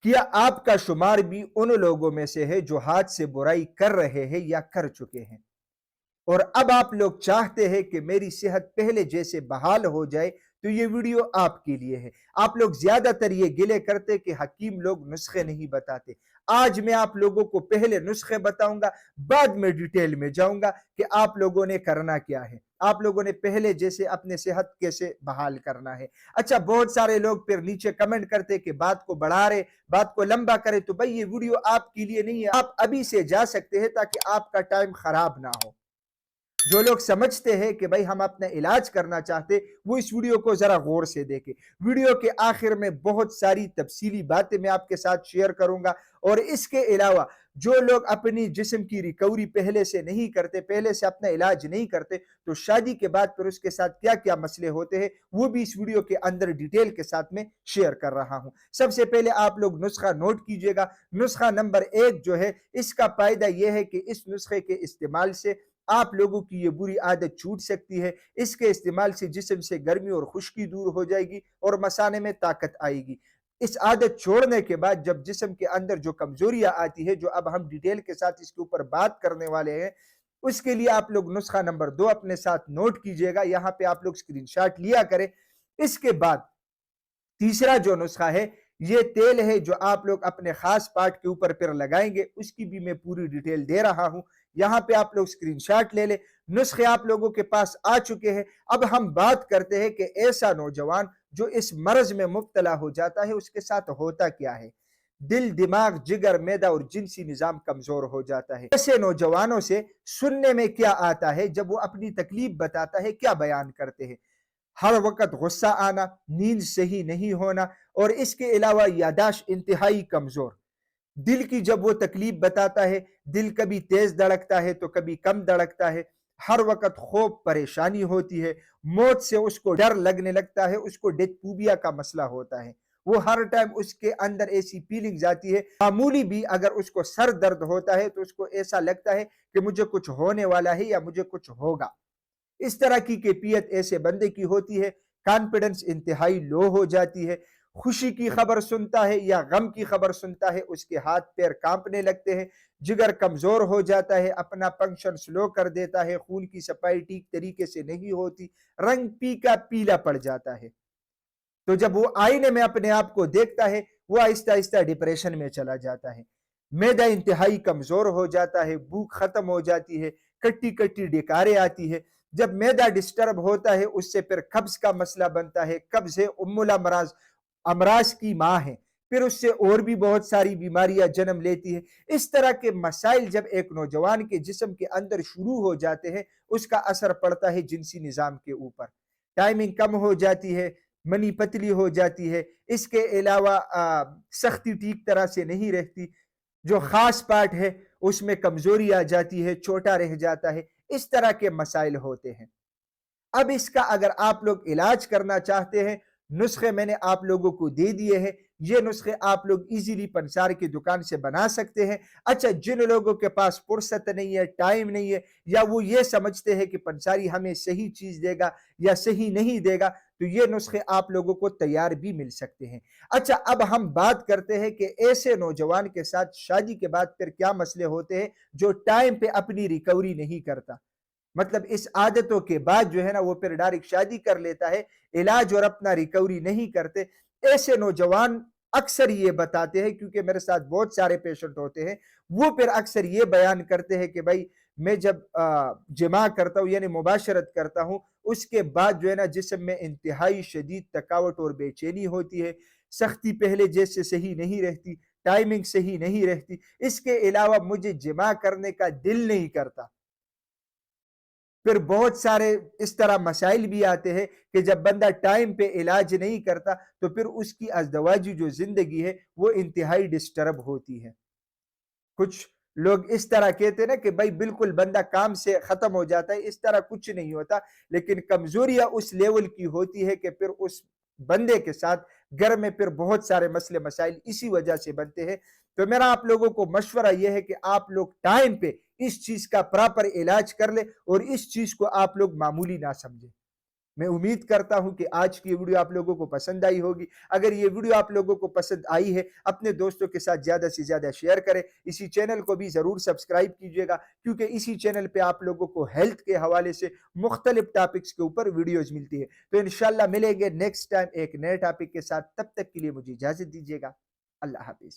کیا آپ کا شمار بھی ان لوگوں میں سے ہے جو ہاتھ سے برائی کر رہے ہیں یا کر چکے ہیں، اور اب آپ لوگ چاہتے ہیں کہ میری صحت پہلے جیسے بحال ہو جائے؟ تو یہ ویڈیو آپ کے لیے ہے۔ آپ لوگ زیادہ تر یہ گلے کرتے کہ حکیم لوگ نسخے نہیں بتاتے۔ آج میں آپ لوگوں کو پہلے نسخے بتاؤں گا، بعد میں ڈیٹیل میں جاؤں گا کہ آپ لوگوں نے کرنا کیا ہے، آپ لوگوں نے پہلے جیسے اپنے صحت کیسے بحال کرنا ہے۔ اچھا، بہت سارے لوگ پھر نیچے کمنٹ کرتے کہ بات کو بڑھا رہے، بات کو لمبا کرے، تو بھئی یہ ویڈیو آپ کے لیے نہیں ہے۔ آپ ابھی سے جا سکتے ہیں تاکہ آپ کا ٹائم خراب نہ ہو۔ جو لوگ سمجھتے ہیں کہ بھئی ہم اپنا علاج کرنا چاہتے، وہ اس ویڈیو کو ذرا غور سے دیکھیں۔ ویڈیو کے آخر میں بہت ساری تفصیلی باتیں میں آپ کے ساتھ شیئر کروں گا، اور اس کے علاوہ جو لوگ اپنی جسم کی ریکوری پہلے سے نہیں کرتے، پہلے سے اپنا علاج نہیں کرتے، تو شادی کے بعد پھر اس کے ساتھ کیا کیا مسئلے ہوتے ہیں، وہ بھی اس ویڈیو کے اندر ڈیٹیل کے ساتھ میں شیئر کر رہا ہوں۔ سب سے پہلے آپ لوگ نسخہ نوٹ کیجئے گا۔ نسخہ نمبر 1 جو ہے، اس کا فائدہ یہ ہے کہ اس نسخے کے استعمال سے آپ لوگوں کی یہ بری عادت چھوٹ سکتی ہے۔ اس کے استعمال سے جسم سے گرمی اور خشکی دور ہو جائے گی اور مثانے میں طاقت آئے گی۔ اس عادت چھوڑنے کے بعد جب جسم کے اندر جو کمزوریاں آتی ہے، جو اب ہم ڈیٹیل کے ساتھ اس کے اوپر بات کرنے والے ہیں، اس کے لیے آپ لوگ نسخہ نمبر 2 اپنے ساتھ نوٹ کیجئے گا۔ یہاں پہ آپ لوگ اسکرین شاٹ لیا کریں۔ اس کے بعد تیسرا جو نسخہ ہے، یہ تیل ہے جو آپ لوگ اپنے خاص پارٹ کے اوپر پھر لگائیں گے، اس کی بھی میں پوری ڈیٹیل دے رہا ہوں۔ یہاں پہ آپ لوگ اسکرین شاٹ لے لیں۔ نسخے آپ لوگوں کے پاس آ چکے ہیں۔ اب ہم بات کرتے ہیں کہ ایسا نوجوان جو اس مرض میں مبتلا ہو جاتا ہے، اس کے ساتھ ہوتا کیا ہے۔ دل، دماغ، جگر، معدہ اور جنسی نظام کمزور ہو جاتا ہے۔ ایسے نوجوانوں سے سننے میں کیا آتا ہے جب وہ اپنی تکلیف بتاتا ہے، کیا بیان کرتے ہیں؟ ہر وقت غصہ آنا، نیند صحیح نہیں ہونا، اور اس کے علاوہ یاداشت انتہائی کمزور۔ دل کی جب وہ تکلیف بتاتا ہے، دل کبھی تیز دھڑکتا ہے تو کبھی کم دھڑکتا ہے، ہر وقت خوف، پریشانی ہوتی ہے، موت سے اس کو ڈر لگنے لگتا ہے، اس کو ڈیتھ فوبیا کا مسئلہ ہوتا ہے۔ وہ ہر ٹائم اس کے اندر ایسی فیلنگز آتی ہے، معمولی بھی اگر اس کو سر درد ہوتا ہے تو اس کو ایسا لگتا ہے کہ مجھے کچھ ہونے والا ہے یا مجھے کچھ ہوگا۔ اس طرح کی کیفیت ایسے بندے کی ہوتی ہے۔ کانفیڈنس انتہائی لو ہو جاتی ہے۔ خوشی کی خبر سنتا ہے یا غم کی خبر سنتا ہے، اس کے ہاتھ پیر کانپنے لگتے ہیں، جگر کمزور ہو جاتا ہے، اپنا فنکشن سلو کر دیتا ہے، خون کی صفائی ٹھیک طریقے سے نہیں ہوتی، رنگ پیکا پیلا پڑ جاتا ہے۔ تو جب وہ آئینے میں اپنے آپ کو دیکھتا ہے، وہ آہستہ آہستہ ڈپریشن میں چلا جاتا ہے۔ معدہ انتہائی کمزور ہو جاتا ہے، بھوک ختم ہو جاتی ہے، کٹی کٹی ڈکاریں آتی ہے۔ جب معدہ ڈسٹرب ہوتا ہے، اس سے پھر قبض کا مسئلہ بنتا ہے۔ قبض ہے ام الامراض، امراض کی ماں ہے، پھر اس سے اور بھی بہت ساری بیماریاں جنم لیتی ہے۔ اس طرح کے مسائل جب ایک نوجوان کے جسم کے اندر شروع ہو جاتے ہیں، اس کا اثر پڑتا ہے جنسی نظام کے اوپر۔ ٹائمنگ کم ہو جاتی ہے، منی پتلی ہو جاتی ہے، اس کے علاوہ سختی ٹھیک طرح سے نہیں رہتی، جو خاص پارٹ ہے اس میں کمزوری آ جاتی ہے، چھوٹا رہ جاتا ہے۔ اس طرح کے مسائل ہوتے ہیں۔ اب اس کا اگر آپ لوگ علاج کرنا چاہتے ہیں، نسخے میں نے آپ لوگوں کو دے دیے ہیں۔ یہ نسخے آپ لوگ ایزیلی پنسار کی دکان سے بنا سکتے ہیں۔ اچھا، جن لوگوں کے پاس فرصت نہیں ہے، ٹائم نہیں ہے، یا وہ یہ سمجھتے ہیں کہ پنساری ہمیں صحیح چیز دے گا یا صحیح نہیں دے گا، تو یہ نسخے آپ لوگوں کو تیار بھی مل سکتے ہیں۔ اچھا، اب ہم بات کرتے ہیں کہ ایسے نوجوان کے ساتھ شادی کے بعد پھر کیا مسئلے ہوتے ہیں جو ٹائم پہ اپنی ریکوری نہیں کرتا۔ مطلب اس عادتوں کے بعد جو ہے نا، وہ پھر ڈائریکٹ شادی کر لیتا ہے، علاج اور اپنا ریکوری نہیں کرتے۔ ایسے نوجوان اکثر یہ بتاتے ہیں، کیونکہ میرے ساتھ بہت سارے پیشنٹ ہوتے ہیں، وہ پھر اکثر یہ بیان کرتے ہیں کہ بھائی میں جب جماع کرتا ہوں، یعنی مباشرت کرتا ہوں، اس کے بعد جو ہے نا جسم میں انتہائی شدید تھکاوٹ اور بے چینی ہوتی ہے، سختی پہلے جیسے صحیح نہیں رہتی، ٹائمنگ صحیح نہیں رہتی، اس کے علاوہ مجھے جماع کرنے کا دل نہیں کرتا۔ پھر بہت سارے اس طرح مسائل بھی آتے ہیں کہ جب بندہ ٹائم پہ علاج نہیں کرتا تو پھر اس کی ازدواجی جو زندگی ہے وہ انتہائی ڈسٹرب ہوتی ہے۔ کچھ لوگ اس طرح کہتے ہیں نا کہ بھائی بالکل بندہ کام سے ختم ہو جاتا ہے، اس طرح کچھ نہیں ہوتا، لیکن کمزوریاں اس لیول کی ہوتی ہے کہ پھر اس بندے کے ساتھ گھر میں پھر بہت سارے مسئلے مسائل اسی وجہ سے بنتے ہیں۔ تو میرا آپ لوگوں کو مشورہ یہ ہے کہ آپ لوگ ٹائم پہ اس چیز کا پراپر علاج کر لیں اور اس چیز کو آپ لوگ معمولی نہ سمجھیں۔ میں امید کرتا ہوں کہ آج کی ویڈیو آپ لوگوں کو پسند آئی ہوگی۔ اگر یہ ویڈیو آپ لوگوں کو پسند آئی ہے اپنے دوستوں کے ساتھ زیادہ سے زیادہ شیئر کریں، اسی چینل کو بھی ضرور سبسکرائب کیجئے گا، کیونکہ اسی چینل پہ آپ لوگوں کو ہیلتھ کے حوالے سے مختلف ٹاپکس کے اوپر ویڈیوز ملتی ہے۔ تو انشاءاللہ ملیں گے نیکسٹ ٹائم ایک نئے ٹاپک کے ساتھ، تب تک کے لیے مجھے اجازت دیجیے گا۔ اللہ حافظ۔